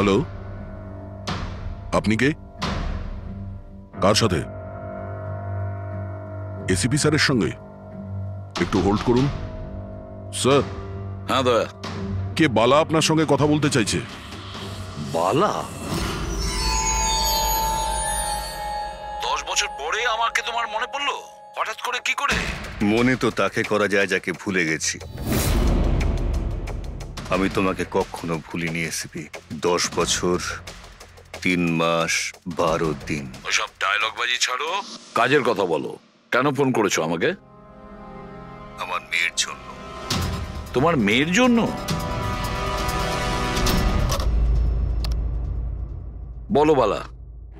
Hello, আপনি কে? কার সাথে? ACP স্যারের সঙ্গে? একটু হোল্ড করুন স্যার। হ্যাঁ দয়া। কে বালা আপনার সঙ্গে কথা বলতে চাইছে। বালা? 10 বছর পরে আমাকে তোমার মনে পড়লো হঠাৎ করে? কি করে? মনে তো তাকে করা যায় যাকে ভুলে গেছি। আমি তোমাকে কখনো ভুলিনি এসিপি। 10 বছর 3 মাস 12 দিন। ওইসব ডায়লগ বাজি ছাড়ো, কাজের কথা বলো। কেন ফোন করেছো আমাকে? আমার মেয়ের জন্য। তোমার মেয়ের জন্য? বলো বালা,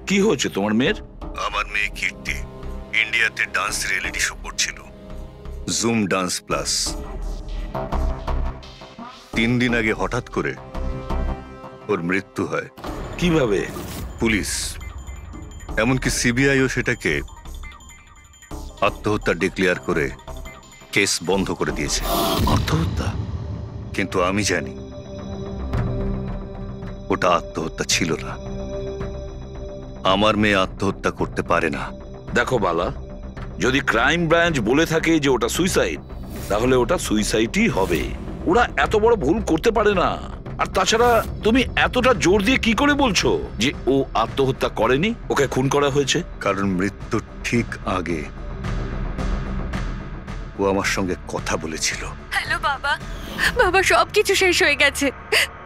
কি হয়েছে তোমার মেয়ের? আমার মেয়ে কীর্তি ইন্ডিয়াতে ডান্স রিয়েলিটি শো করছিল, জুম ডান্স প্লাস। 3 দিন আগে হঠাৎ করে ওর মৃত্যু হয়। কিভাবে? পুলিশ, এমনকি সিবিআইও সেটাকে আত্মহত্যা ডিক্লেয়ার করে কেস বন্ধ করে দিয়েছে। আত্মহত্যা? কিন্তু আমি জানি ওটা আত্মহত্যা ছিল না। আমার মেয়ে আত্মহত্যা করতে পারে না। দেখো বালা, যদি ক্রাইম ব্রাঞ্চ বলে থাকে যে ওটা সুইসাইড, তাহলে ওটা সুইসাইডই হবে। ওরা এত বড় ভুল করতে পারে না। আর তাছাড়া তুমি এতটা জোর দিয়ে কি করে বলছো যে ও আত্মহত্যা করেনি, ওকে খুন করা হয়েছে? কারণ মৃত্যুর ঠিক আগে ও আমার সঙ্গে কথা বলেছিল। হ্যালো বাবা, বাবা সবকিছু শেষ হয়ে গেছে।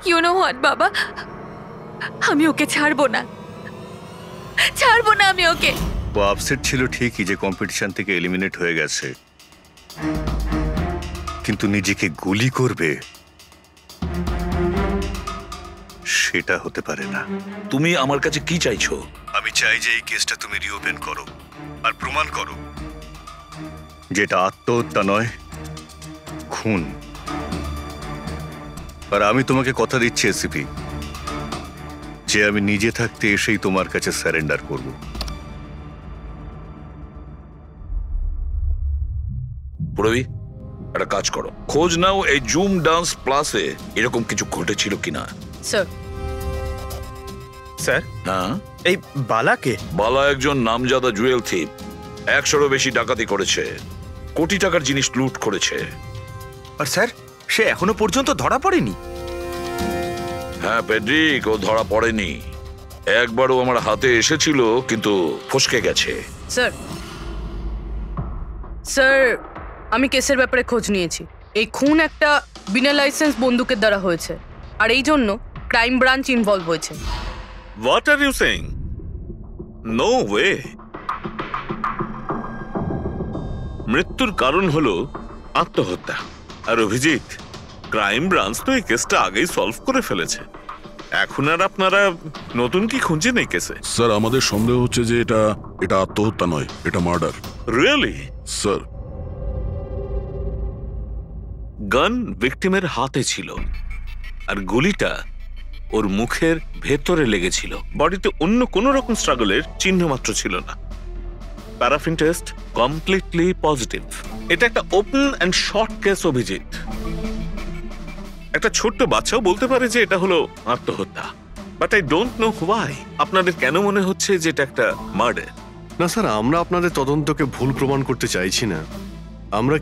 ইউ নো হোয়াট বাবা, আমি ওকে ছাড়বো না, ছাড়বো না আমি ওকে। ও আপসেট ছিল ঠিকই যে কম্পিটিশন থেকে এলিমিনেট হয়ে গেছে, কিন্তু নিজেকে গুলি করবে সেটা হতে পারে না। তুমি আমার কাছে কি চাইছো? আমি চাই যে এই কেসটা তুমি রিওপেন করো আর প্রমাণ করো যেটা আত্মহত্যা নয়, খুন। আর আমি তোমাকে কথা দিচ্ছি এসিপি, যে আমি নিজে থাকতে এসেই তোমার কাছে সারেন্ডার করব। পুরবি, একটা কাজ করো, খোঁজ নাও এই জুম ডান্স প্লাসে এরকম কিছু ঘটেছিল কিনা। স্যার। স্যার, হ্যাঁ? এই বালাকে? বালা একজন নামজাদা জুয়েল থিপ। 100-এরও বেশি ডাকাতি করেছে, কোটি টাকার জিনিস লুট করেছে। আর স্যার, সে এখনো পর্যন্ত ধরা পড়েনি? হ্যাঁ পেড্রিক, ও ধরা পড়েনি। একবারও আমার হাতে এসেছিল, কিন্তু ফসকে গেছে। স্যার, স্যার, আমি কেসের ব্যাপারে খোঁজ নিয়েছি। এই খুন একটা বিনা লাইসেন্স বন্দুকের দ্বারা হয়েছে, আর এই জন্য ক্রাইম ব্রাঞ্চ ইনভলভ হয়েছে। What are you saying? No way. মৃত্যুর কারণ হলো আত্মহত্যা। আর অভিজিৎ, ক্রাইম ব্রাঞ্চ তো এই কেসটা আগেই সলভ করে ফেলেছে। এখন আর আপনারা নতুন কি খুঁজছেন এই কেসে? স্যার, আমাদের সন্দেহ হচ্ছে যে এটা আত্মহত্যা নয়, এটা মার্ডার। রিয়েলি? স্যার, গান ভিকটিমের হাতে ছিল, আর গুলিটা ওর মুখের ভেতরে লেগেছিল। বডিতে অন্য কোনো রকম স্ট্রাগলের চিহ্ন মাত্র ছিল না। Paraffin test completely positive. এটা একটা open and short case Abhijit. একটা ছোট্ট বাচ্চাও বলতে পারে যে এটা হলো আত্মহত্যা। But I don't know why আপনাদের কেন মনে হচ্ছে যে এটা একটা মার্ডার? না স্যার, আমরা আপনাদের তদন্তকে ভুল প্রমাণ করতে চাইছি না। আমরা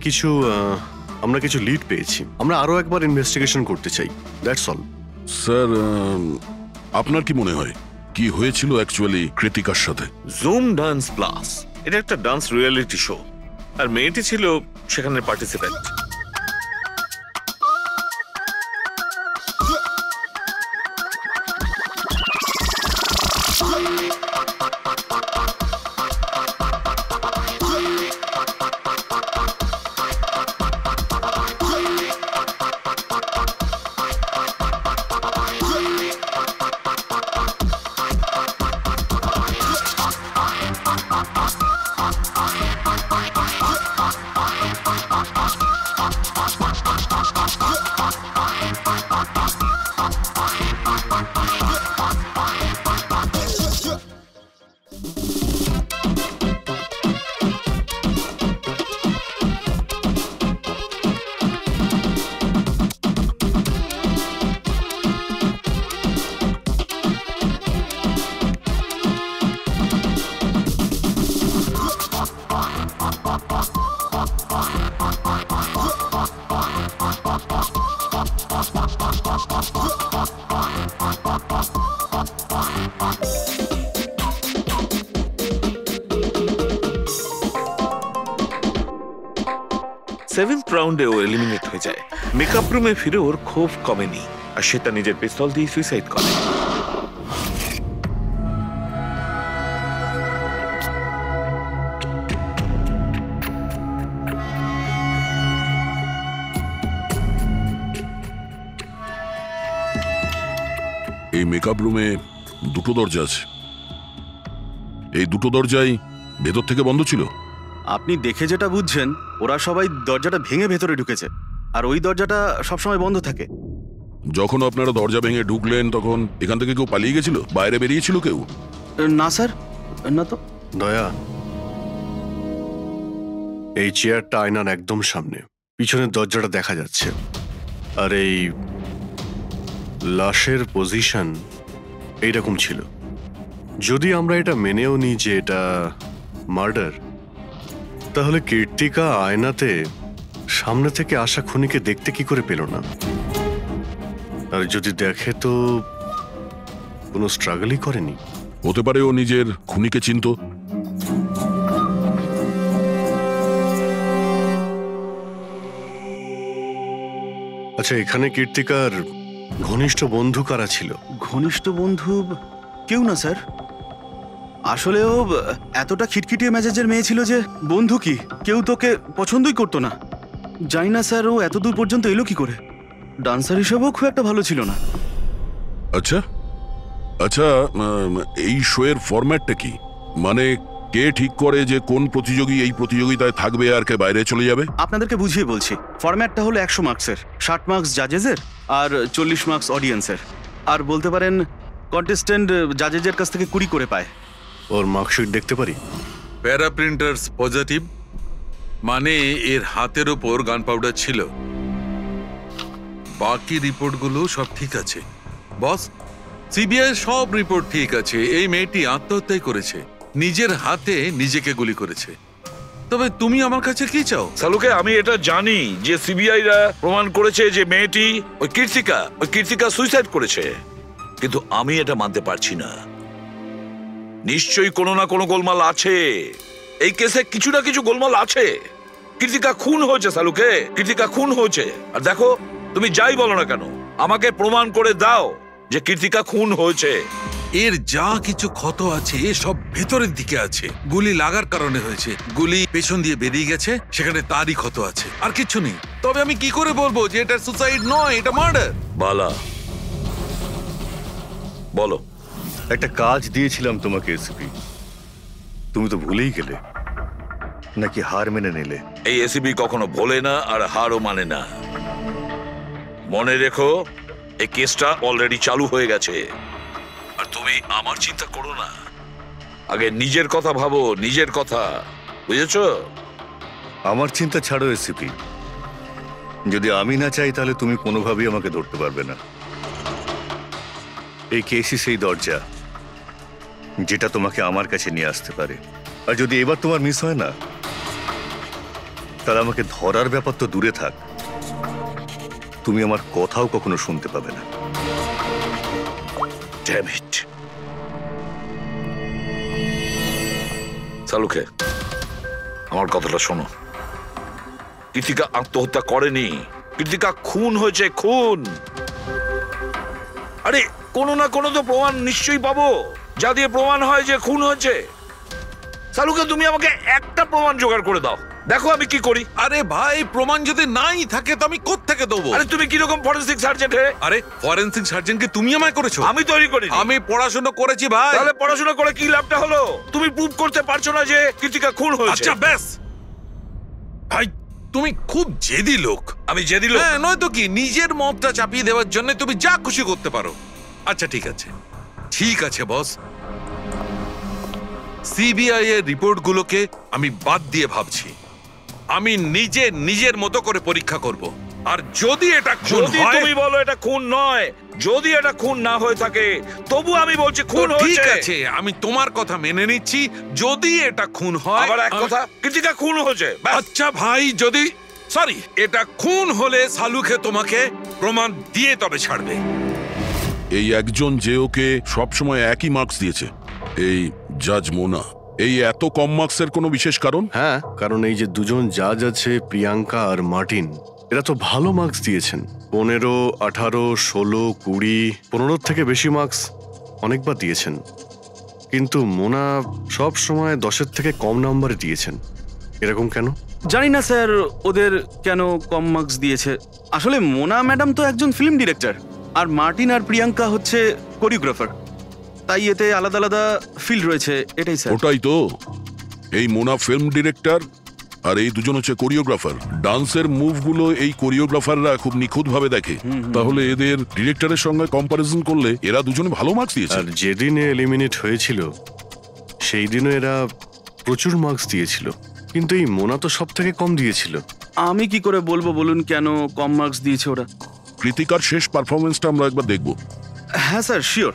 কিছু লিড পেয়েছি, আমরা আরো একবার ইনভেস্টিগেশন করতে চাই, দ্যাটস অল। স্যার, আপনার কি মনে হয় কি হয়েছিল অ্যাকচুয়ালি কৃতিকার সাথে? জুম ডান্স প্লাস এটা একটা ডান্স রিয়েলিটি শো, আর মেয়েটি ছিল সেখানে পার্টিসিপেন্ট। 7th রাউন্ডে ও এলিমিনেট হয়ে যায়। মেকআপ রুমে ফিরে ওর ক্ষোভ কমেনি আর সে তার নিজের পিস্তল দিয়ে সুইসাইড করে। এই মেকআপ রুমে দুটো দরজা আছে, এই দুটো দরজাই ভেতর থেকে বন্ধ ছিল। আপনি দেখে যেটা বুঝছেন, ওরা সবাই দরজাটা ভেঙে ভেতরে ঢুকেছে, আর ওই দরজাটা সবসময় বন্ধ থাকে। যখন আপনারা দরজা ভেঙে ঢুকলেন তখন এখান থেকে কেউ পালিয়ে গেছিল, বাইরে বেরিয়েছিল কেউ? না স্যার, না তো। দয়া, এই চেয়ারটা আয়নার একদম সামনে, পিছনের দরজাটা দেখা যাচ্ছে, আর এই লাশের পজিশন এইরকম ছিল। যদি আমরা এটা মেনেও নিই যে এটা মার্ডার, তাহলে কীর্তিকা আয়নাতে সামনে থেকে আসা খুনিকে দেখতে কি করে পেল না? আর যদি দেখে তো কোনো স্ট্রাগলই করেনি। হতে পারে ও নিজের খুনিকে চিনতো। আচ্ছা, এখানে কীর্তিকার ঘনিষ্ঠ বন্ধু কারা ছিল? ঘনিষ্ঠ বন্ধু কেউ না স্যার। আসলে ও এতটা খিটখিটিয়ে মেজাজের মেয়ে ছিল যে বন্ধু কি, কেউ তোকে পছন্দই করতো না। জানি না স্যার ও এত দূর পর্যন্ত এলো কি করে। ডান্সার হিসেবেও খুব একটা ভালো ছিল না। আচ্ছা আচ্ছা, এই শোয়ের ফরম্যাটটা কি? মানে কে ঠিক করে যে কোন প্রতিযোগী এই প্রতিযোগিতায় থাকবে আর কে বাইরে চলে যাবে? আপনাদেরকে বুঝিয়ে বলছি। ফরম্যাটটা হলো 100 মার্কসের, 60 মার্কস জাজেসের আর 40 মার্কস অডিয়েন্সের। আর বলতে পারেন কন্টেস্টেন্ট জাজেসের কাছ থেকে 20 করে পায়। ওর মার্কশিট দেখতে পারি? প্যারা প্রিন্টার্স পজিটিভ, মানে এর হাতের ওপর গান পাউডার ছিল। বাকি রিপোর্টগুলো সব ঠিক আছে বস। সিবিআই সব রিপোর্ট ঠিক আছে। এই মেয়েটি আত্মহত্যাই করেছে, নিজের হাতে নিজেকে গুলি করেছে। তবে তুমি আমার কাছে কি চাও? সালুকে, আমি এটা জানি যে সিবিআইরা প্রমাণ করেছে যে মেয়েটি ওই কীর্তিকা সুইসাইড করেছে, কিন্তু আমি এটা মানতে পারছি না। নিশ্চয়ই কোনো না কোনো গোলমাল আছে এই কেসে, কিছু না কিছু গোলমাল আছে। কীর্তিকা খুন হয়েছে সালুকে, কীর্তিকা খুন হয়েছে। আর দেখো, তুমি যাই বলো না কেন, আমাকে প্রমাণ করে দাও যে কীর্তিকা খুন হয়েছে। এর যা কিছু ক্ষত আছে সব ভেতরের দিকে আছে, গুলি লাগার কারণে হয়েছে। গুলি পেছন দিয়ে বেরিয়ে গেছে, সেখানে তারই ক্ষত আছে, আর কিছু নেই। তবে আমি কি করে বলবো যে এটা সুসাইড নয়, এটা মার্ডার? বালা, বলো। একটা কাজ দিয়েছিলাম তোমাকে এসপি, তুমি তো ভুলেই গেলে, নাকি হার মেনে নিলে? এই এসিবি কখনো ভোলে না আর হারও মানে না। মনে রেখো, এই কেসটা অলরেডি চালু হয়ে গেছে। আর তুমি আমার চিন্তা করো না, আগে নিজের কথা ভাবো, নিজের কথা, বুঝেছো? আমার চিন্তা ছাড়ো এসিপি, যদি আমি না চাই তাহলে তুমি কোনোভাবেই আমাকে ধরতে পারবে না। এই কেসই সেই দরজা যেটা তোমাকে আমার কাছে নিয়ে আসতে পারে। আর যদি এবার তোমার মিস হয় না, তাহলে আমাকে ধরার ব্যাপার তো দূরে থাক, তুমি আমার কথাও কখনো শুনতে পাবে না। Damn it. সালুকে, আমার কথাটা শোনো। কীর্তিকা আত্মহত্যা করেনি, কীর্তিকা খুন হয়েছে, খুন। আরে কোনো না কোনো তো প্রমাণ নিশ্চয়ই পাবো, যা দিয়ে প্রমাণ হয় যে খুন হয়েছে। সালুকে, তুমি আমাকে একটা প্রমাণ জোগাড় করে দাও, দেখো আমি কি করি। আরে ভাই, প্রমাণ যদি নাই থাকে তো আমি কোত্থেকে দেবো? আরে তুমি কিরকম ফরেনসিক সার্জন হে? আরে ফরেনসিক সার্জন কি তুমি আমায় করেছো? আমি তৈরি করি। আমি পড়াশোনা করেছি ভাই। তাহলে পড়াশোনা করে কি লাভটা হলো? তুমি প্রুভ করতে পারছো না যে কীর্তিকা খুন হয়েছে। আচ্ছা ব্যাস ভাই, তুমি খুব জেদি লোক। আমি জেদি লোক? হ্যাঁ, নয়তো কি, নিজের মতটা চাপিয়ে দেওয়ার জন্য তুমি যা খুশি করতে পারো। আচ্ছা ঠিক আছে, ঠিক আছে বস, সিবিআই এর রিপোর্টগুলোকে আমি বাদ দিয়ে ভাবছি। আমি নিজের মতো করে পরীক্ষা করব, আর যদি এটা খুন হয়, তুমি বলো এটা খুন নয়, যদি এটা খুন না হয়ে থাকে তবু আমি বলছি খুন হয়েছে। ঠিক আছে, আমি তোমার কথা মেনে নিচ্ছি। যদি এটা খুন হয়, আবার এক কথা, কীর্তিকা খুন হয়েছে। আচ্ছা ভাই, যদি সরি এটা খুন হলে সালুকে তোমাকে প্রমাণ দিয়ে তবে ছাড়বে। এই একজন যে ওকে সবসময় একই মার্কস দিয়েছে, এই জাজ মোনা, এই এত কম মার্কসের কোনো বিশেষ কারণ? হ্যাঁ, কারণ এই যে দুজন জাজ আছে, প্রিয়াঙ্কা আর মার্টিন, এরা তো ভালো মার্কস দিয়েছেন। 15, 18, 16, 20, 15 থেকে বেশি মার্কস অনেকবার দিয়েছেন। কিন্তু মোনা সব সময় 10-এর থেকে কম নাম্বার দিয়েছেন। এরকম কেন? জানি না স্যার ওদের কেন কম মার্কস দিয়েছে। আসলে মোনা ম্যাডাম তো একজন ফিল্ম ডিরেক্টর, আর মার্টিন আর প্রিয়াঙ্কা হচ্ছে কোরিওগ্রাফার, তাই এতে আলাদা আলাদা ফিল্ড রয়েছে, এটাই স্যার। ওটাই তো, এই মোনা ফিল্ম ডিরেক্টর আর এই দুজন হচ্ছে কোরিওগ্রাফার। ডান্সের মুভগুলো এই কোরিওগ্রাফাররা খুব নিখুঁতভাবে দেখে। তাহলে এদের ডিরেক্টরের সঙ্গে কম্পারিজন করলে এরা দুজনে ভালো মার্কস দিয়েছে। আর যেদিন এলিমিনেট হয়েছিল সেই দিনও এরা প্রচুর মার্কস দিয়েছিল, কিন্তু এই মোনা তো সব থেকে কম দিয়েছিল। আমি কি করে বলবো বলুন কেন কম মার্কস দিয়েছে ওরা? কৃতিকার শেষ পারফরমেন্সটা আমরা একবার দেখব। হ্যাঁ স্যার, শিওর।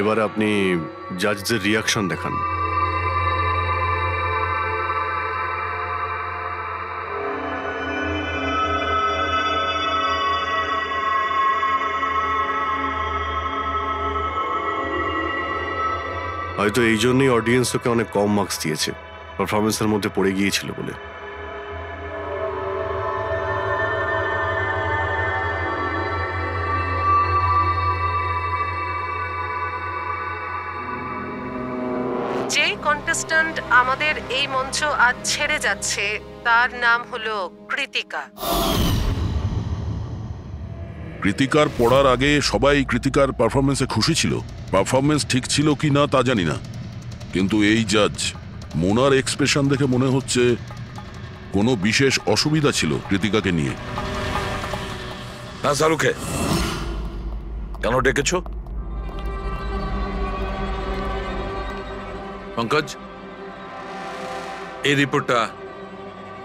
এবার আপনি জাজদের রিয়াকশন দেখান। হয়তো এই জন্যই অডিয়েন্স ওকে অনেক কম মার্কস দিয়েছে, পারফরমেন্সের মধ্যে পড়ে গিয়েছিল বলে। যে কন্টেস্ট্যান্ট আমাদের এই মঞ্চ আজ ছেড়ে যাচ্ছে তার নাম হলো কৃতিকা। কৃতিকার পড়ার আগে সবাই কৃতিকার পারফরমেন্সে খুশি ছিল। পারফরমেন্স ঠিক ছিল কি না তা জানি না, কিন্তু এই জাজ মোনার এক্সপ্রেশন দেখে মনে হচ্ছে কোনো বিশেষ অসুবিধা ছিল কৃতিকাকে নিয়ে। না শাহরুখে, কেন ডেকেছো? পঙ্কজ, এই রিপোর্টটা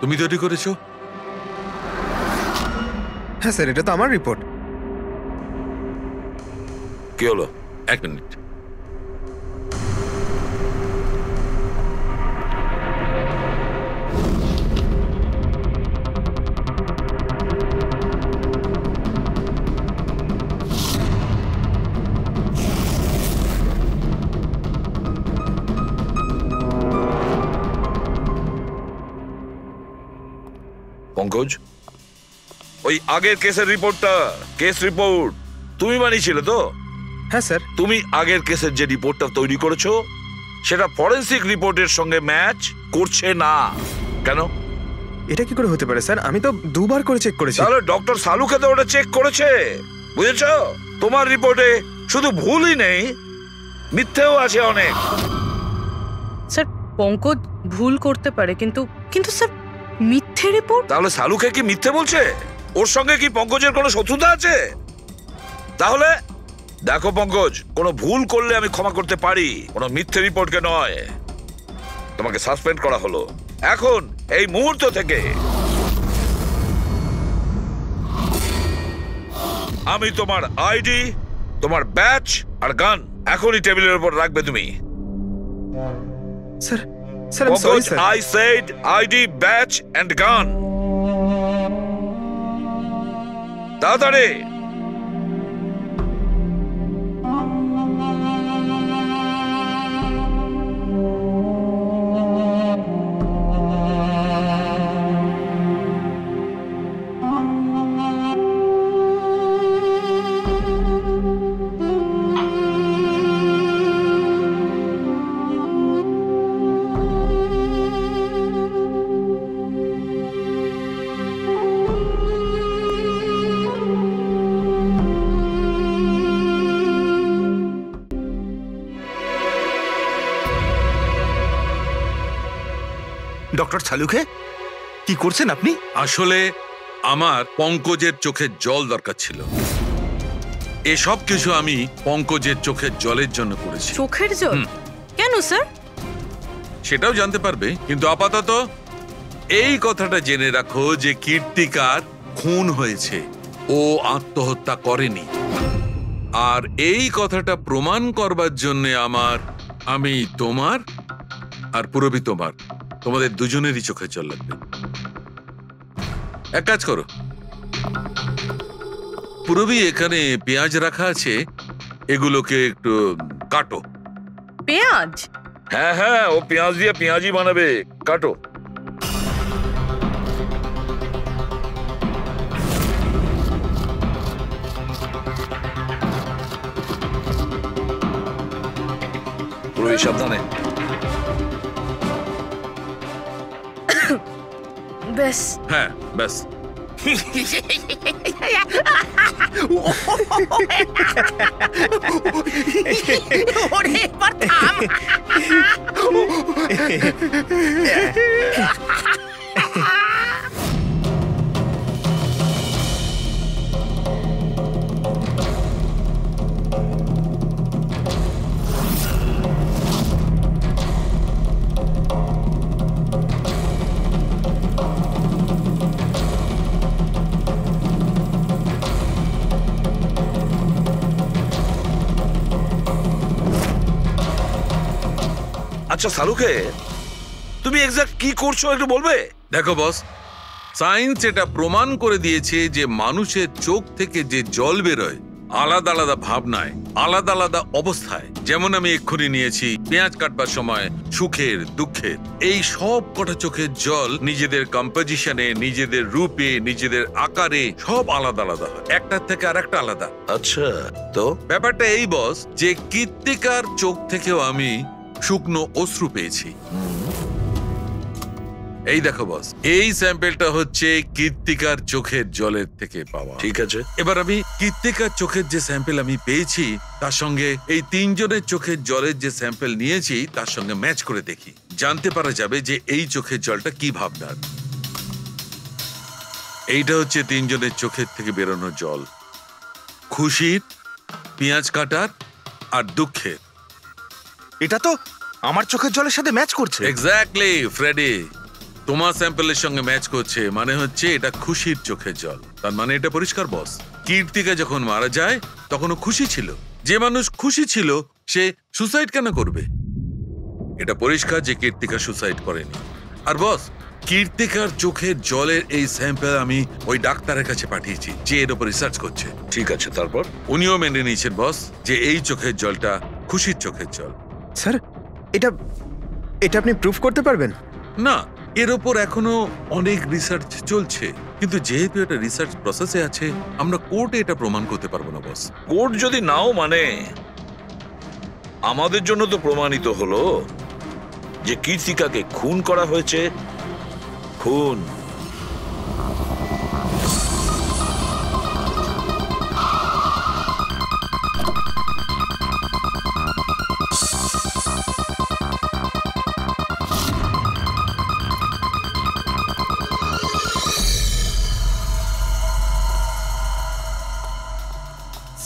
তুমি তৈরি করেছো? হ্যাঁ স্যার, এটা তো আমার রিপোর্ট। কি হলো? এক মিনিট। পঙ্কজ, ওই আগের কেসের রিপোর্টটা, কেস রিপোর্ট তুমি বানিয়েছিলে তো? হ্যাঁ স্যার। তুমি আগের কেসের যে রিপোর্টটা তৈরি করেছো সেটা ফরেনসিক রিপোর্টের সঙ্গে ম্যাচ করছে না। কেন? এটা কি করে হতে পারে স্যার? আমি তো 2 বার করে চেক করেছি। তাহলে ডক্টর সালুকে তো ওটা চেক করেছে, বুঝেছো? তোমার রিপোর্টে শুধু ভুলই নেই, মিথ্যেও আছে অনেক। স্যার, পঙ্কজ ভুল করতে পারে, কিন্তু স্যার মিথ্যে রিপোর্ট। তাহলে সালুকে কি মিথ্যে বলছে? ওর সঙ্গে কি পঙ্কজের কোনো শত্রুতা আছে? তাহলে দেখো পঙ্কজ, কোনো ভুল করলে আমি ক্ষমা করতে পারি, কোনো মিথ্যে রিপোর্টকে নয়। তোমাকে সাসপেন্ড করা হলো এখন, এই মুহূর্ত থেকে। আমি তোমার আইডি, তোমার ব্যাচ আর গান এখনই টেবিলের উপর রাখবে তুমি। Sir, sir I am sorry sir. I said ID, badge and gun. তাড়াতাড়ি। ডক্টর সালুকে, কি করছেন আপনি? আসলে আমার পঙ্কজের চোখের জল দরকার ছিল। এসব কিছু আমি পঙ্কজের চোখের জলের জন্য করেছি। চোখের জল? কেন স্যার? সেটাও জানতে পারবে, কিন্তু আপাতত এই কথাটা জেনে রাখো যে কীর্তিকার খুন হয়েছে, ও আত্মহত্যা করেনি। আর এই কথাটা প্রমাণ করবার জন্য আমি তোমার আর পুরবি তোমার তোমাদের দুজনেরই চোখের জল লাগবে। এক কাজ করো, পুরবি এখানে পেঁয়াজ রাখা আছে, এগুলোকে একটু কাটো। পেঁয়াজ? হ্যাঁ হ্যাঁ, ও পেঁয়াজ দিয়ে পেঁয়াজই বানাবে, কাটো। পুরবি সাবধানে। ব্যাস। হ্যাঁ ব্যাস। আচ্ছা সালুকে, তুমি এক্সাক্ট কি করছো একটু বলবে? দেখো বস, সায়েন্স এটা প্রমাণ করে দিয়েছে যে মানুষের চোখ থেকে যে জল বেরোয় আলাদা আলাদা ভাবনায়, আলাদা আলাদা অবস্থায়, যেমন আমি এক্ষুনি নিয়েছি পেঁয়াজ কাটবার সময় সুখের, দুঃখের, এই সব কটা চোখের জল নিজেদের কম্পোজিশনে, নিজেদের রূপে, নিজেদের আকারে সব আলাদা আলাদা হয়, একটার থেকে আর একটা আলাদা। আচ্ছা, তো ব্যাপারটা এই বস যে কৃত্তিকার চোখ থেকেও আমি শুকনো অশ্রু পেয়েছি। এই দেখো বস, এই স্যাম্পেলটা হচ্ছে কৃত্তিকার চোখের জলের থেকে পাওয়া। ঠিক আছে, এবার আমি কৃত্তিকার চোখের যে স্যাম্পেল আমি পেয়েছি তার সঙ্গে এই তিনজনের চোখের জলের যে স্যাম্পেল নিয়েছি তার সঙ্গে ম্যাচ করে দেখি, জানতে পারা যাবে যে এই চোখের জলটা কি ভাবনার। এইটা হচ্ছে তিনজনের চোখের থেকে বেরোনো জল, খুশির, পেঁয়াজ কাটার আর দুঃখের। এটা তো আমার চোখের জলের সাথে ম্যাচ করছে। এক্স্যাক্টলি ফ্রেডি, তোমার স্যাম্পলের সঙ্গে ম্যাচ করছে, মানে হচ্ছে এটা খুশির চোখের জল। তার মানে এটা পরিষ্কার বস, কীর্তিকা যখন মারা যায় তখনও খুশি ছিল। যে মানুষ খুশি ছিল সে সুসাইড কেন করবে? এটা পরিষ্কার যে কীর্তিকা সুসাইড করেনি। আর বস, কীর্তিকার চোখের জলের এই স্যাম্পল আমি ওই ডাক্তারের কাছে পাঠিয়েছি যে এর উপর রিসার্চ করছে। ঠিক আছে, তারপর উনিও মেনে নিয়েছেন বস যে এই চোখের জলটা খুশির চোখের জল। স্যার, এটা এটা আপনি প্রুফ করতে পারবেন? না, এর ওপর এখনো অনেক রিসার্চ চলছে, কিন্তু যেহেতু এটা রিসার্চ প্রসেসে আছে আমরা কোর্টে এটা প্রমাণ করতে পারবো না বস। কোর্ট যদি নাও মানে, আমাদের জন্য তো প্রমাণিত হলো যে কীর্তিকাকে খুন করা হয়েছে। খুন।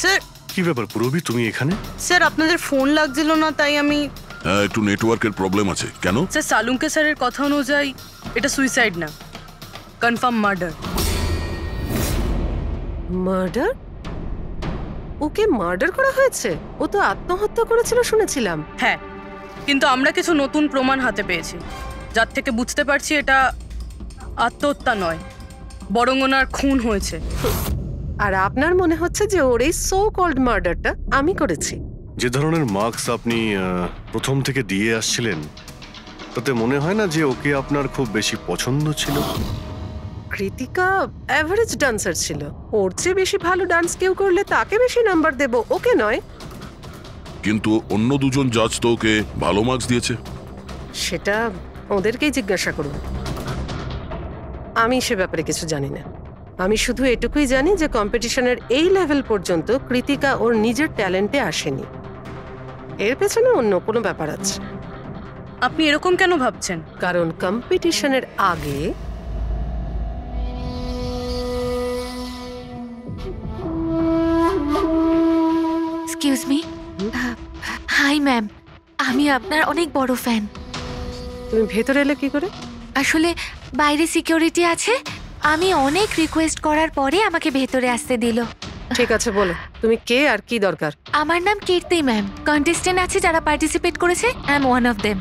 স্যার, কি ব্যাপার পুরবি, তুমি এখানে? স্যার আপনাদের ফোন লাগছিল না তাই আমি। হ্যাঁ, একটু নেটওয়ার্কের প্রবলেম আছে। কেন? স্যার, সালুঙ্কে স্যারের কথা অনুযায়ী এটা সুইসাইড না, কনফার্ম মার্ডার। মার্ডার? ওকে মার্ডার করা হয়েছে? ও তো আত্মহত্যা করেছিল শুনেছিলাম। হ্যাঁ, কিন্তু আমরা কিছু নতুন প্রমাণ হাতে পেয়েছি যার থেকে বুঝতে পারছি এটা আত্মহত্যা নয়, বরং ওনার খুন হয়েছে। আর আপনার মনে হচ্ছে যে ওর এই সো কল্ড মার্ডারটা আমি করেছি? যে ধরনের মার্কস আপনি প্রথম থেকে দিয়ে আসছিলেন তাতে মনে হয় না যে ওকে আপনার খুব বেশি পছন্দ ছিল। কৃতিকা অ্যাভারেজ ডান্সার ছিল, ওর চেয়ে বেশি ভালো ডান্স কেউ করলে তাকে বেশি নাম্বার দেব, ওকে নয়। কিন্তু অন্য দুজন জাজ তো ওকে ভালো মার্কস দিয়েছে। সেটা ওদেরকেই জিজ্ঞাসা করুন, আমি সে ব্যাপারে কিছু জানি না। আমি শুধু এটুকুই জানি যে কম্পিটিশনের এই লেভেল পর্যন্ত কৃতিকা ওর নিজের ট্যালেন্টে আসেনি, এর পেছনে অন্য কোনো ব্যাপার আছে। আপনি এরকম কেন ভাবছেন? কারণ কম্পিটিশনের আগে এক্সকিউজ মি। হাই ম্যাম, আমি আপনার অনেক বড় ফ্যান। তুমি ভেতরে এলে কি করে? আসলে বাইরে সিকিউরিটি আছে, আমি অনেক রিকোয়েস্ট করার পরে আমাকে ভেতরে আসতে দিল। ঠিক আছে, বলো তুমি কে আর কি দরকার? আমার নাম কীর্তি ম্যাম, কন্টেস্টেন্ট আছে যারা পার্টিসিপেট করেছে, I am one of them.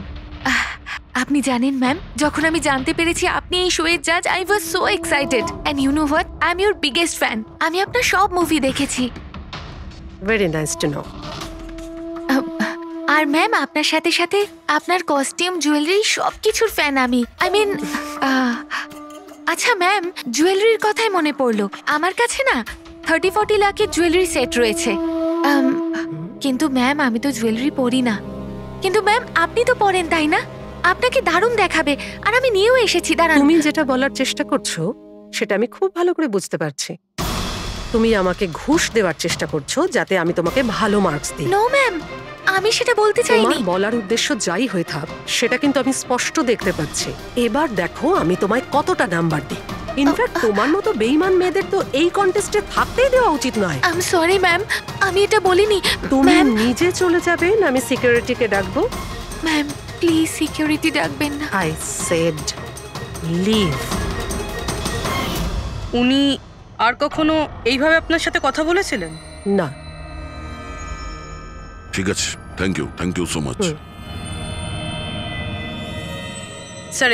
আপনি জানেন ম্যাম, যখন আমি জানতে পেরেছি আপনি এই শোয়ের জাজ, I was so excited. And you know what, I am your biggest fan. আমি আপনার সব মুভি দেখেছি। Very nice to know. আর ম্যাম, আপনার সাথে সাথে আপনার কস্টিউম, জুয়েলারি সব কিছুর ফ্যান আমি। আই মিন, আচ্ছা ম্যাম, জুয়েলারির কথাই মনে পড়লো। আমার কাছে না 30-40 লাখের জুয়েলারি সেট রয়েছে। কিন্তু ম্যাম, আমি তো জুয়েলারি পরি না। কিন্তু ম্যাম, আপনি তো পরেন, তাই না? আপনাকে দারুণ দেখাবে। আর আমি নিয়েও এসেছি। দাঁড়ান। তুমি যেটা বলার চেষ্টা করছো সেটা আমি খুব ভালো করে বুঝতে পারছি। তুমি আমাকে ঘুষ দেওয়ার চেষ্টা করছো যাতে আমি তোমাকে ভালো মার্কস দিই। নো ম্যাম, আমি সেটা বলতে চাইনি। তোমার বলার উদ্দেশ্য যাই হয়ে থাক, সেটা কিন্তু আমি স্পষ্ট দেখতে পাচ্ছি। এবার দেখো আমি তোমায় কতটা নাম্বার দিই। ইনফ্যাক্ট তোমার মতো বেঈমান মেয়েদের তো এই কন্টেস্টে থাকতেই দেওয়া উচিত নয়। আই এম সরি ম্যাম, আমি এটা বলিনি। তুমি ম্যাম, নিজে চলে যাবে না আমি সিকিউরিটিকে ডাকবো? ম্যাম প্লিজ সিকিউরিটি ডাকবেন না। I said leave. উনি আর কখনো এইভাবে আপনার সাথে কথা বলেছিলেন? না। ঠিক আছে, thank you so much. Sir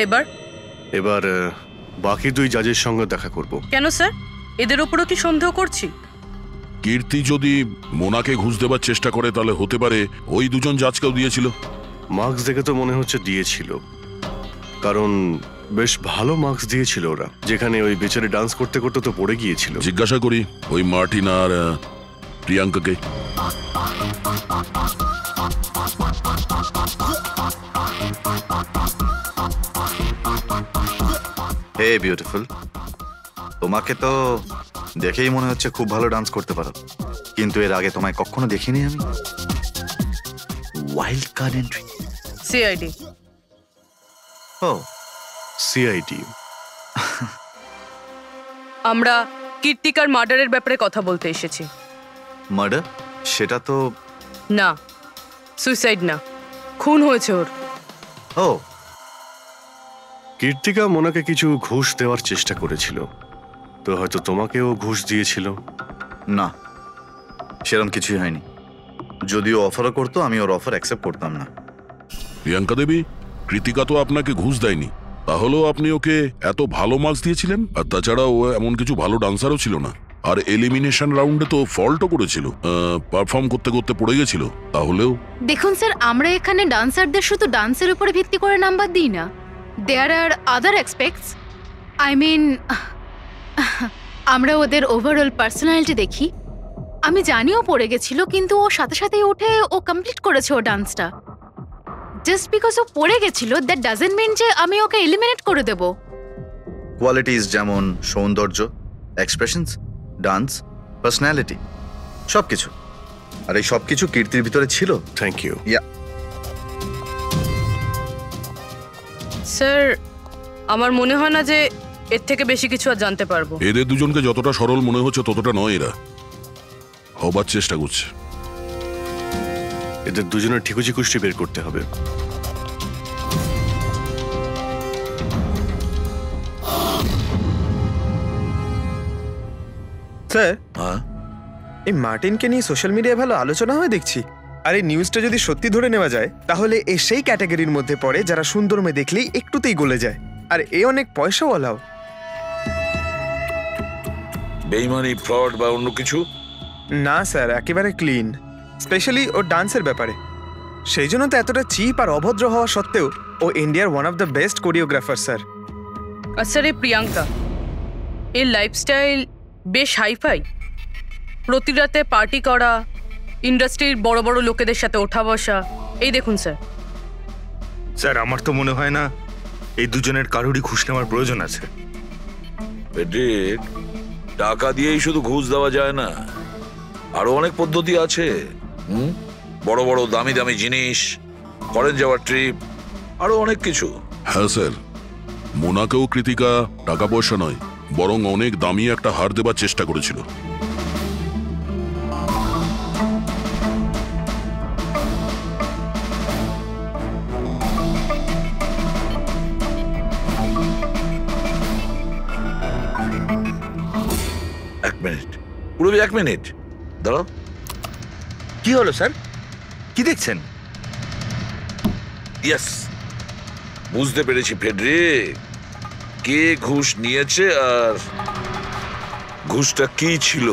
এবার বাকি দুই জাজের সঙ্গে দেখা করব। কেন স্যার? এদের ওপরও কি সন্দেহ করছি? কীর্তি যদি মোনাকে ঘুষ দেবার চেষ্টা করে তাহলে হতে পারে ওই দুজন জাজকেও দিয়েছিল। মার্কস দেখে তো মনে হচ্ছে দিয়েছিল, কারণ বেশ ভালো মার্কস দিয়েছিল ওরা। যেখানে ওই বেচারে ডান্স করতে করতে তো পড়ে গিয়েছিল। জিজ্ঞাসা করি ওই মার্টিন আর প্রিয়াঙ্কাকে। হে বিউটিফুল, তোমাকে তো দেখেই মনে হচ্ছে খুব ভালো ডান্স করতে পারো, কিন্তু এর আগে তোমায় কখনো দেখিনি আমি। Wild card entry. সিআইডি। ও সিআইডি। আমরা কীর্তিকার মার্ডারের ব্যাপারে কথা বলতে এসেছি। মার্ডার? সেটা তো না, সুইসাইড না, খুন হয়েছে ওর। ও, কীর্তিকা মোনাকে কিছু ঘুষ দেওয়ার চেষ্টা করেছিল, তো হয়তো তোমাকেও ঘুষ দিয়েছিল। না, সেরকম কিছুই হয়নি। যদিও অফারও করতো, আমি ওর অফার অ্যাকসেপ্ট করতাম না। প্রিয়াঙ্কা দেবী, কৃতিকা তো আপনাকে ঘুষ দেয়নি, তাহলেও আপনি ওকে এত ভালো মার্কস দিয়েছিলেন। আর তাছাড়া ও এমন কিছু ভালো ডান্সারও ছিল না। আর এলিমিনেশন রাউন্ডে তো ফল্টও করেছিল, পারফর্ম করতে করতে পড়ে গেছিল। তাহলেও দেখুন স্যার, আমরা এখানে ডান্সারদের শুধু ডান্সের উপরে ভিত্তি করে নাম্বার দিই না। দেয়ার আর আদার এক্সপেক্টস। আই মিন, আমরা ওদের ওভারঅল পার্সোনালিটি দেখি। আমি জানিও পড়ে গেছিল, কিন্তু ও সাথে সাথেই উঠে ও কমপ্লিট করেছে ও ডান্সটা। জাস্ট বিকজ ও পড়ে গেছিল, দ্যাট ডাজন্ট মিন যে আমি ওকে এলিমিনেট করে দেব। কোয়ালিটিস যেমন সৌন্দর্য, এক্সপ্রেশনস, ডান্স, পার্সোনালিটি, সবকিছু। আর এই সবকিছু কীর্তির ভিতরে ছিল। Thank you. স্যার, আমার মনে হয় না যে এর থেকে বেশি কিছু আর জানতে পারবো। এদের দুজনকে যতটা সরল মনে হচ্ছে ততটা নয়। এরা হবার চেষ্টা করছে। এদের দুজনের ঠিকুজি কুষ্টি বের করতে হবে। স্যার, এই মার্টিনকে নিয়ে সোশ্যাল মিডিয়ায় ভালো আলোচনা হয় দেখছি। আর এই নিউজটা যদি সত্যি ধরে নেওয়া যায়, তাহলে এ সেই ক্যাটাগরির মধ্যে পড়ে যারা সুন্দর মেয়ে দেখলেই একটুতেই গলে যায়। আর এ অনেক পয়সাওয়ালাও। বেইমানি, ফ্রড বা অন্য কিছু? না স্যার, একেবারে ক্লিন। স্পেশালি ওর ডান্সের ব্যাপারে। সেই জন্য তো এতটা চিপ আর অভদ্র হওয়া সত্ত্বেও ও ইন্ডিয়ার one of the best choreographer sir. আর স্যার, এই প্রিয়াঙ্কা, এর লাইফস্টাইল বেশ হাইফাই। প্রতি রাতে পার্টি করা, ইন্ডাস্ট্রির বড় বড় লোকেদের সাথে ওঠা বসা। এই দেখুন স্যার। স্যার, আমার তো মনে হয় না এই দুজনের কারোরই ঘুষ নেওয়ার প্রয়োজন আছে। টাকা দিয়েই শুধু ঘুষ দেওয়া যায় না, আরো অনেক পদ্ধতি আছে। বড় বড় দামি দামি জিনিস, ফরেন যাওয়ার ট্রিপ, আরো অনেক কিছু। হ্যাঁ স্যার, মোনাকেও কৃতিকা টাকা পয়সা নয়, বরং অনেক দামি একটা হার দেবার চেষ্টা করেছিল। এক মিনিট, পুরো 1 মিনিট দাঁড়াও। কি হলো স্যার? কি দেখছেন? ইয়েস, বুঝতে পেরেছি ফেডরিক, কে ঘুষ নিয়েছে আর ঘুষটা কি ছিল।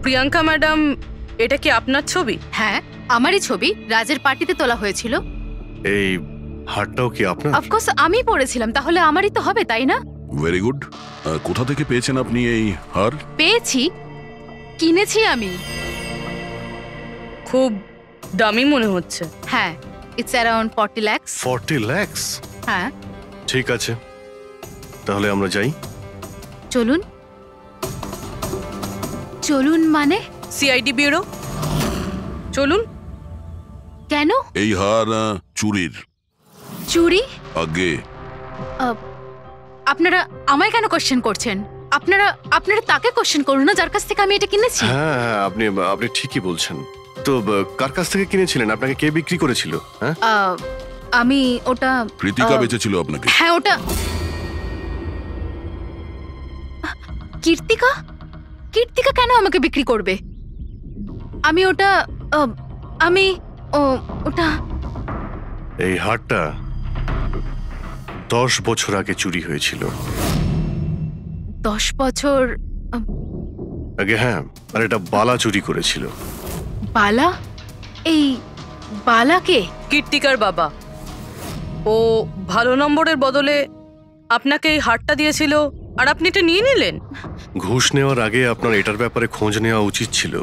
প্রিয়াঙ্কা ম্যাডাম, এটা কি আপনার ছবি? হ্যাঁ, আমারই ছবি, রাজের পার্টিতে তোলা হয়েছিল। এই হারটাও কি আপনার? অফকোর্স আমি পড়েছিলাম, তাহলে আমারই তো হবে, তাই না? Very good. কোথা থেকে পেয়েছেন আপনি এই হার? পেয়েছি, কিনেছি আমি। খুব দামি মনে হচ্ছে। হ্যাঁ, ইটস অ্যারাউন্ড 40 লাখ। 40 লাখ? হ্যাঁ। ঠিক আছে, তাহলে আমরা যাই। চলুন। চলুন মানে? সিআইডি ব্যুরো চলুন। কেন? এই হার চুরির। চুরি? আগে আপনারা আমায় কেন কোশ্চেন করছেন? আপনারা তাকে কোশ্চেন করুন না, যার কাছ থেকে আমি এটা কিনেছি। হ্যাঁ, আপনি ঠিকই বলছেন। তো কার কাছ থেকে কিনেছিলেন? আপনাকে কে বিক্রি করেছিল? হ্যাঁ, আমি ওটা কৃতিকা বেচেছিল আপনাকে। হ্যাঁ, ওটা কীর্তিকা। কীর্তিকা কেন আমাকে বিক্রি করবে? আমি ওটা ওটা এই হারটা 10 বছর আগে চুরি হয়েছিল। 10 বছর আগে? হ্যাঁ, আর এটা বালা চুরি করেছিল। বালা? এই বালাকে? কীর্তিকার বাবা। ও ভালো নম্বরের বদলে আপনাকে এই হারটা দিয়েছিল, আর আপনি এটা নিয়ে নিলেন। ঘুষ নেওয়ার আগে আপনার এটার ব্যাপারে খোঁজ নেওয়া উচিত ছিল।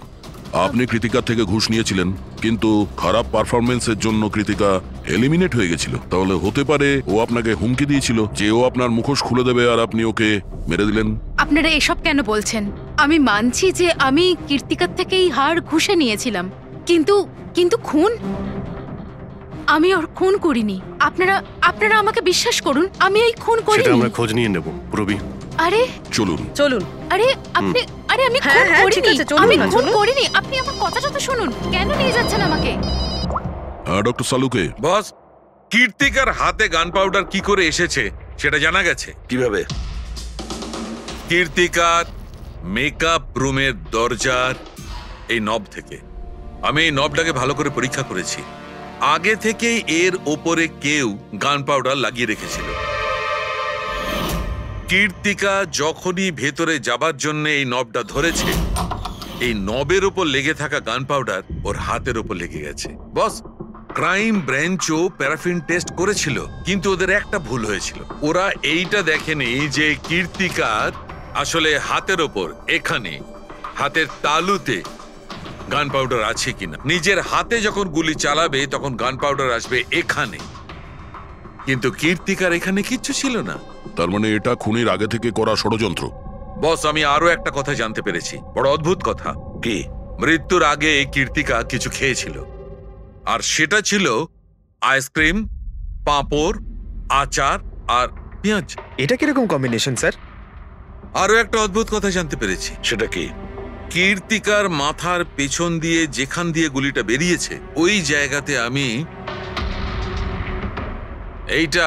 আপনি কৃতিকার থেকে ঘুষ নিয়েছিলেন, কিন্তু খারাপ পারফরমেন্সের জন্য কৃতিকা এলিমিনেট হয়ে গেছিল। তাহলে হতে পারে ও আপনাকে হুমকি দিয়েছিল যে ও আপনার মুখোশ খুলে দেবে, আর আপনি ওকে মেরে দিলেন। আপনারা এসব কেন বলছেন? আমি মানছি যে আমি কীর্তিকার থেকে এই হার ঘুষে নিয়েছিলাম, কিন্তু খুন? আমি ওর খুন করিনি। আপনারা আমাকে বিশ্বাস করুন, আমি এই খুন করিনি। সেটা আমরা খোঁজ নিয়ে নেব, পুরবি। আরে চলুন। আরে আমি খুন করিনি। আমি খুন করিনি। আপনি আমার কথাটা তো শুনুন। কেন নিয়ে যাচ্ছেন আমাকে? হ্যাঁ, ডক্টর সালুকে। বস, কীর্তিকার হাতে গান পাউডার কি করে এসেছে সেটা জানা গেছে। কিভাবে? কীর্তিকার মেকআপ রুমের দরজার এই নব থেকে। আমি এই নবটাকে ভালো করে পরীক্ষা করেছি। আগে থেকেই এর ওপরে কেউ গান পাউডার লাগিয়ে রেখেছিল। কীর্তিকা যখনই ভেতরে যাবার জন্য এই নবটা ধরেছে, এই নবের উপর লেগে থাকা গান পাউডার ওর হাতের উপর লেগে গেছে। বস, ক্রাইম ব্রাঞ্চও প্যারাফিন টেস্ট করেছিল, কিন্তু ওদের একটা ভুল হয়েছিল। ওরা এইটা দেখেনি যে কীর্তিকার আসলে হাতের ওপর, এখানে হাতের তালুতে গান পাউডার আছে কিনা। নিজের হাতে যখন গুলি চালাবে তখন গান পাউডার আসবে এখানে, কিন্তু কীর্তিকার এখানে কিচ্ছু ছিল না। তার মানে এটা খুনির আগে থেকে করা ষড়যন্ত্র। বস, আমি আরো একটা কথা জানতে পেরেছি, বড় অদ্ভুত কথা। কি? মৃত্যুর আগে কীর্তিকা কিছু খেয়েছিল, আর সেটা ছিল আইসক্রিম, পাঁপড়, আচার আর পেঁয়াজ। এটা কিরকম কম্বিনেশন স্যার? আরো একটা অদ্ভুত কথা জানতে পেরেছি। সেটা কি? কীর্তিকার মাথার পেছন দিয়ে যেখান দিয়ে গুলিটা বেরিয়েছে, ওই জায়গাতে আমি এইটা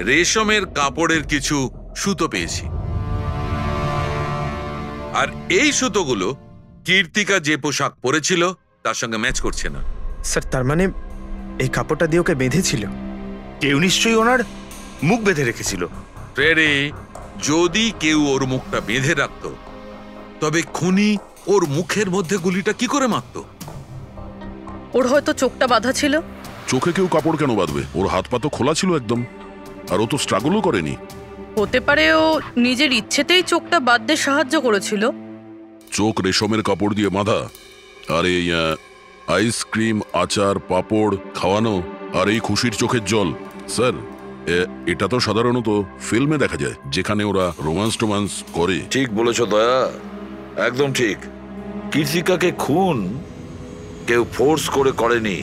রেশমের কাপড়ের কিছু সুতো পেয়েছি, আর এই সুতোগুলো কীর্তিকা যে পোশাক পরেছিল তার সঙ্গে ম্যাচ করছে না। স্যার, তার মানে এই কাপড়টা দিয়ে ওকে বেঁধেছিল? কেউ নিশ্চয়ই ওনার মুখ বেঁধে রেখেছিল। ফ্রেডি, যদি কেউ ওর মুখটা বেঁধে রাখতো, তবে খুনি ওর মুখের মধ্যে গুলিটা কি করে মারতো? ওর হয়তো চোখটা বাঁধা ছিল। চোখে কেউ কাপড় কেন বাঁধবে? ওর হাত পা তো খোলা ছিল একদম, আর ও তো স্ট্রাগলও করেনি। হতে পারে ও নিজের ইচ্ছেতেই চোখটা বাঁধতে সাহায্য করেছিল। চোখ রেশমের কাপড় দিয়ে বাঁধা, আর এই আইসক্রিম, আচার, পাঁপড় খাওয়ানো, আর এই খুশির চোখের জল। স্যার, এটা তো সাধারণত ফিল্মে দেখা যায়, যেখানে ওরা রোমান্স করে। ঠিক বলেছ দয়া, একদম ঠিক। কীর্তিকাকে খুন কেউ ফোর্স করে করেনি,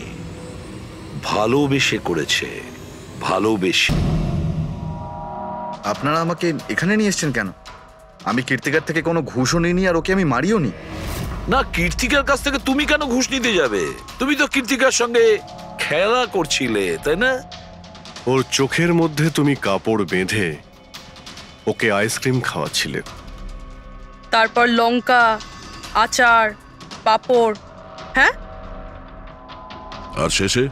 ভালোবেসে করেছে। ভালোবেসে। আপনারা আমাকে এখানে নিয়ে এসেছেন কেন? আমি কীর্তিকার থেকে কোনো ঘুষও নিইনি, আর ওকে আমি মারিও নি। না, কীর্তিকার কাছ থেকে তুমি কেন ঘুষ নিতে যাবে? তুমি তো কীর্তিকার সঙ্গে খেলা করছিলে, তাই না? ওর চোখের মধ্যে তুমি কাপড় বেঁধে ওকে আইসক্রিম খাওয়াচ্ছিলে। তারপর লঙ্কা, আচার, পাঁপড়। হ্যাঁ, আর শেষে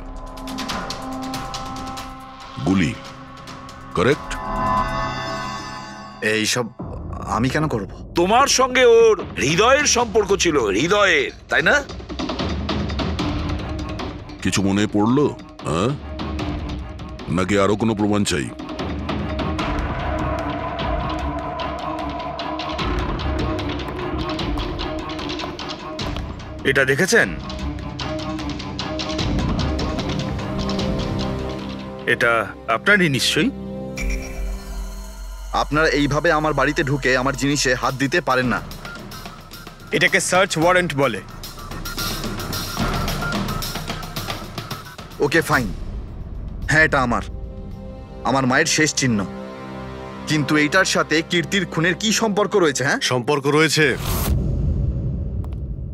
গুলি, কারেক্ট? এইসব আমি কেন করব? তোমার সঙ্গে ওর হৃদয়ের সম্পর্ক ছিল, হৃদয়ের, তাই না? কিছু মনে পড়লো? হ্যাঁ, নাকি আরো কোনো প্রমাণ চাই? এটা দেখেছেন? এটা আপনারই নিশ্চয়ই। আপনারা এইভাবে আমার বাড়িতে ঢুকে আমার জিনিসে হাত দিতে পারেন না। এটাকে সার্চ ওয়ারেন্ট বলে। ওকে ফাইন, হ্যাঁ এটা আমার মায়ের শেষ চিহ্ন। কিন্তু এইটার সাথে কীর্তির খুনের কি সম্পর্ক রয়েছে? হ্যাঁ, সম্পর্ক রয়েছে।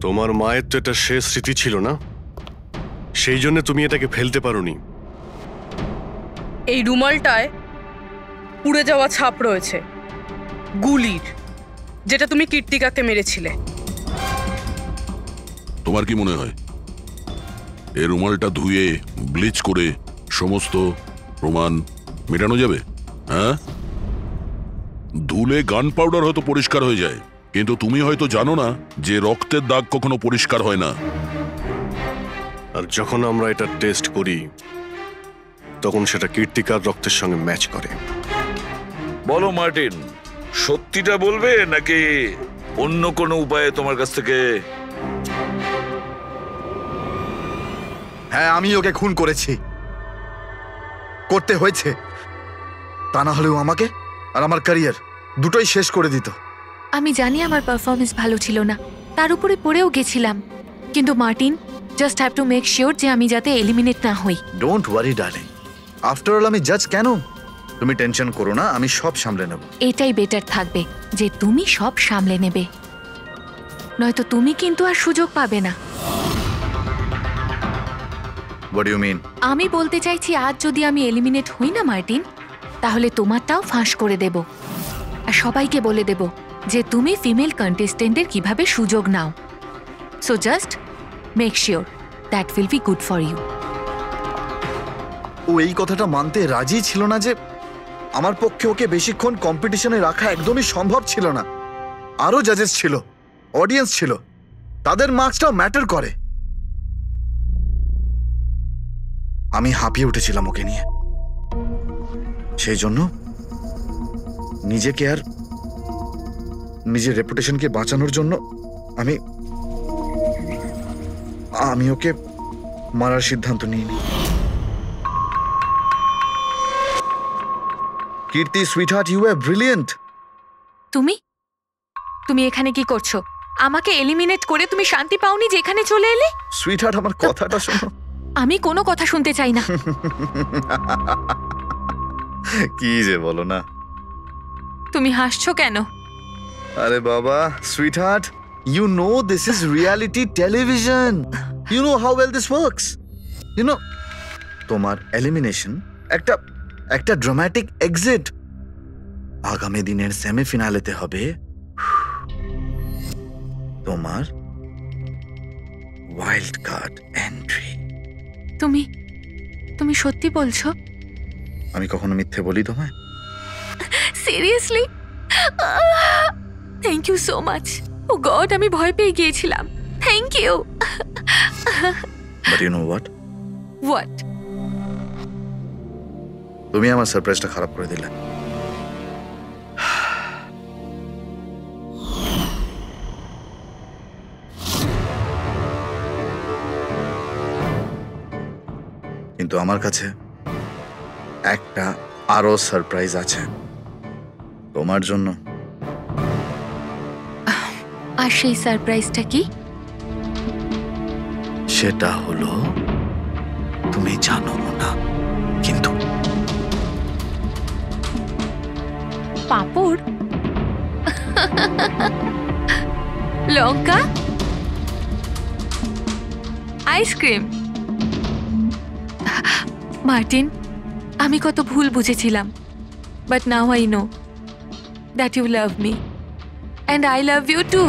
তোমার মায়ের তো এটা শেষ স্মৃতি ছিল না, সেই জন্য তুমি এটাকে ফেলতে পারোনি। এই রুমালটায় পুড়ে যাওয়া ছাপ রয়েছে গুলির, যেটা তুমি কীর্তিকাকে মেরেছিলে। তোমার কি মনে হয় এই রুমালটা ধুয়ে ব্লিচ করে সমস্ত প্রমাণ মেটানো যাবে? হ্যাঁ, ধুলে গান পাউডার হয়তো পরিষ্কার হয়ে যায়, কিন্তু তুমি হয়তো জানো না যে রক্তের দাগ কখনো পরিষ্কার হয় না। আর যখন আমরা এটা টেস্ট করি তখন সেটা কীর্তিকার রক্তের সঙ্গে ম্যাচ করে। বলো মার্টিন, সত্যিটা বলবে নাকি অন্য কোনো উপায়ে তোমার কাছ থেকে? হ্যাঁ আমি ওকে খুন করেছি, করতে হয়েছে। তা না হলেও আমাকে আর আমার ক্যারিয়ার দুটোই শেষ করে দিত। আমি জানি আমার পারফরমেন্স ভালো ছিল না, তার উপরে পড়েও গেছিলাম, কিন্তু Martin, just have to make sure যে আমি যাতে এলিমিনেট না হই। Don't worry darling, after all আমি জাজ কেন? তুমি টেনশন করো না, আমি সব সামলে নেব। এটাই বেটার থাকবে যে তুমি সব সামলে নেবে, নয়তো তুমি কিন্তু আর সুযোগ পাবে না। What you mean? আমি বলতে চাইছি, আজ যদি আমি এলিমিনেট হই না মার্টিন, তাহলে তোমারটাও ফাঁস করে দেব, আর সবাইকে বলে দেব যে তুমি ফিমেল কন্টেস্টেন্টের কিভাবে সুযোগ নাও। So just make sure that will be good for you. ও এই কথাটা মানতে রাজি ছিল না যে আমার পক্ষে ওকে বেশিক্ষণ কম্পিটিশনে রাখা একদমই সম্ভব ছিল না। আরো জাজেস ছিল, অডিয়েন্স ছিল, তাদের মার্কসটাও ম্যাটার করে। আমি হাঁপিয়ে উঠেছিলাম ওকে নিয়ে, সেই জন্য নিজেকে আর নিজের রেপুটেশনকে বাঁচানোর জন্য আমি ওকে মারার সিদ্ধান্ত নিইনি। কীর্তি সুইটহার্ট, ইউ আর ব্রিলিয়েন্ট। তুমি এখানে কি করছো? আমাকে এলিমিনেট করে তুমি শান্তি পাওনি যে এখানে চলে এলে? সুইটহার্ট, আমার কথাটা শোনো। আমি কোনো কথা শুনতে চাই না। কি যে বলো না। তুমি হাসছো কেন? আরে বাবা, sweetheart, you know this is reality television. You know how well this works. You know, তোমার এলিমিনেশন একটা ড্রামাটিক এক্সিট। আগামী দিনের সেমিফিনালেতে হবে তোমার ওয়াইল্ড কার্ড এন্ট্রি। তুমি সত্যি বলছো? আমি কখনো মিথ্যে বলি তোমায়? Seriously? Thank you so much. Oh God, আমি ভয় পেয়ে গিয়েছিলাম। Thank you. But you know what? What? তুমি আমার সারপ্রাইজটা খারাপ করে দিলে। কিন্তু আমার কাছে একটা আরো সারপ্রাইজ আছে তোমার জন্য। আর সেই সারপ্রাইজটা কি? সেটা হলো তুমি জানো না, কিন্তু পাঁপড়, লঙ্কা, আইসক্রিম। মার্টিন, আমি কত ভুল বুঝেছিলাম, but now I know that you love me and I love you too.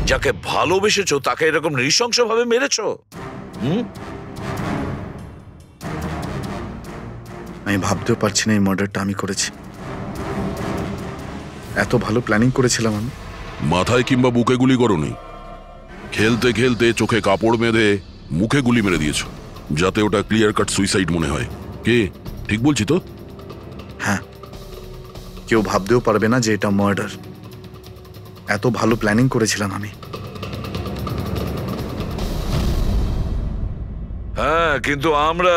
যাকে ভালোবেসেছো তাকে এরকম নৃশংসভাবে মেরেছো? আমি ভাবতেও পারছি না এই মার্ডারটা আমি করেছি। এত ভালো প্ল্যানিং করেছিলাম আমি। মাথায় কিংবা বুকে গুলি করোনি, খেলতে খেলতে চোখে কাপড় বেঁধে মুখে গুলি মেরে দিয়েছো, যাতে ওটা ক্লিয়ার কাট সুইসাইড মনে হয়। কে ঠিক বলছি তো? হ্যাঁ, কেউ ভাবতেও পারবে না যে এটা মার্ডার। এত ভালো প্ল্যানিং করেছিলাম আমি। হ্যাঁ, কিন্তু আমরা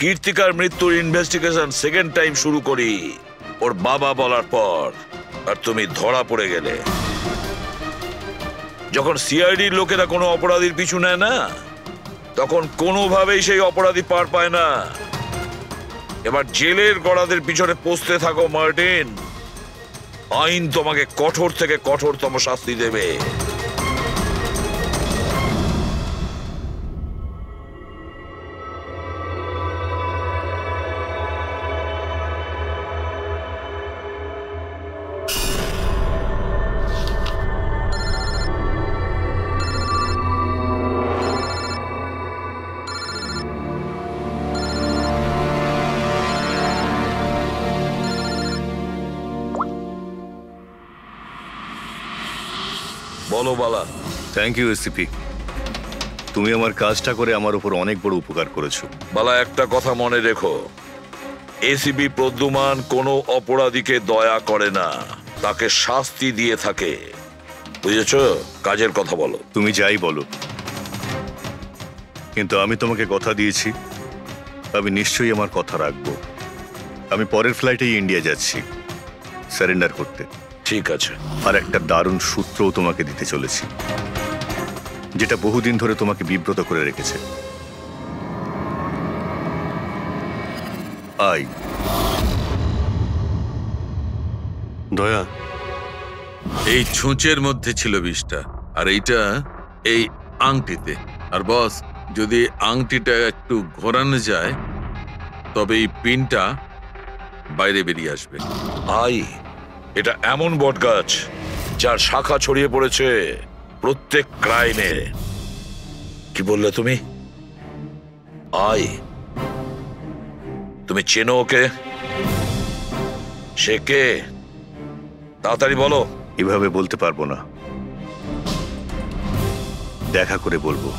কীর্তিকার মৃত্যুর ইনভেস্টিগেশন সেকেন্ড টাইম শুরু করি ওর বাবা বলার পর, আর তুমি ধরা পড়ে গেলে। যখন সিআইডির লোকেরা কোনো অপরাধীর পিছু নেয় না, তখন কোনোভাবেই সেই অপরাধী পার পায় না। এবার জেলের গড়াদের পিছনে পৌঁছতে থাকো মার্টিন। আইন তোমাকে কঠোর থেকে কঠোরতম শাস্তি দেবে। বলো বালা। থ্যাংক ইউ এসিপি, তুমি আমার কাজটা করে আমার উপর অনেক বড় উপকার করেছো। বালা, একটা কথা মনে রেখো, এসিপি প্রদ্যুমান কোনো অপরাধীকে দয়া করে না, তাকে শাস্তি দিয়ে থাকে। বুঝেছ? কাজের কথা বলো। তুমি যাই বলো, কিন্তু আমি তোমাকে কথা দিয়েছি, আমি নিশ্চয়ই আমার কথা রাখবো। আমি পরের ফ্লাইটেই ইন্ডিয়া যাচ্ছি সারেন্ডার করতে। ঠিক আছে। আর একটা দারুণ সূত্রও তোমাকে দিতে চলেছি, যেটা বহুদিন ধরে তোমাকে বিব্রত করে রেখেছে। আই দয়া, এই ছুঁচের মধ্যে ছিল বিষটা, আর এইটা এই আংটিতে। আর বস, যদি আংটিটা একটু ঘোরানো যায় তবে এই পিনটা বাইরে বেরিয়ে আসবে। আই, এটা এমন বটগাছ যার শাখা ছড়িয়ে পড়েছে প্রত্যেক ক্রাইমে। কি বললে তুমি? আই, তুমি চেনো ওকে? সে কে? তাড়াতাড়ি বলো। এভাবে বলতে পারবো না, দেখা করে বলবো।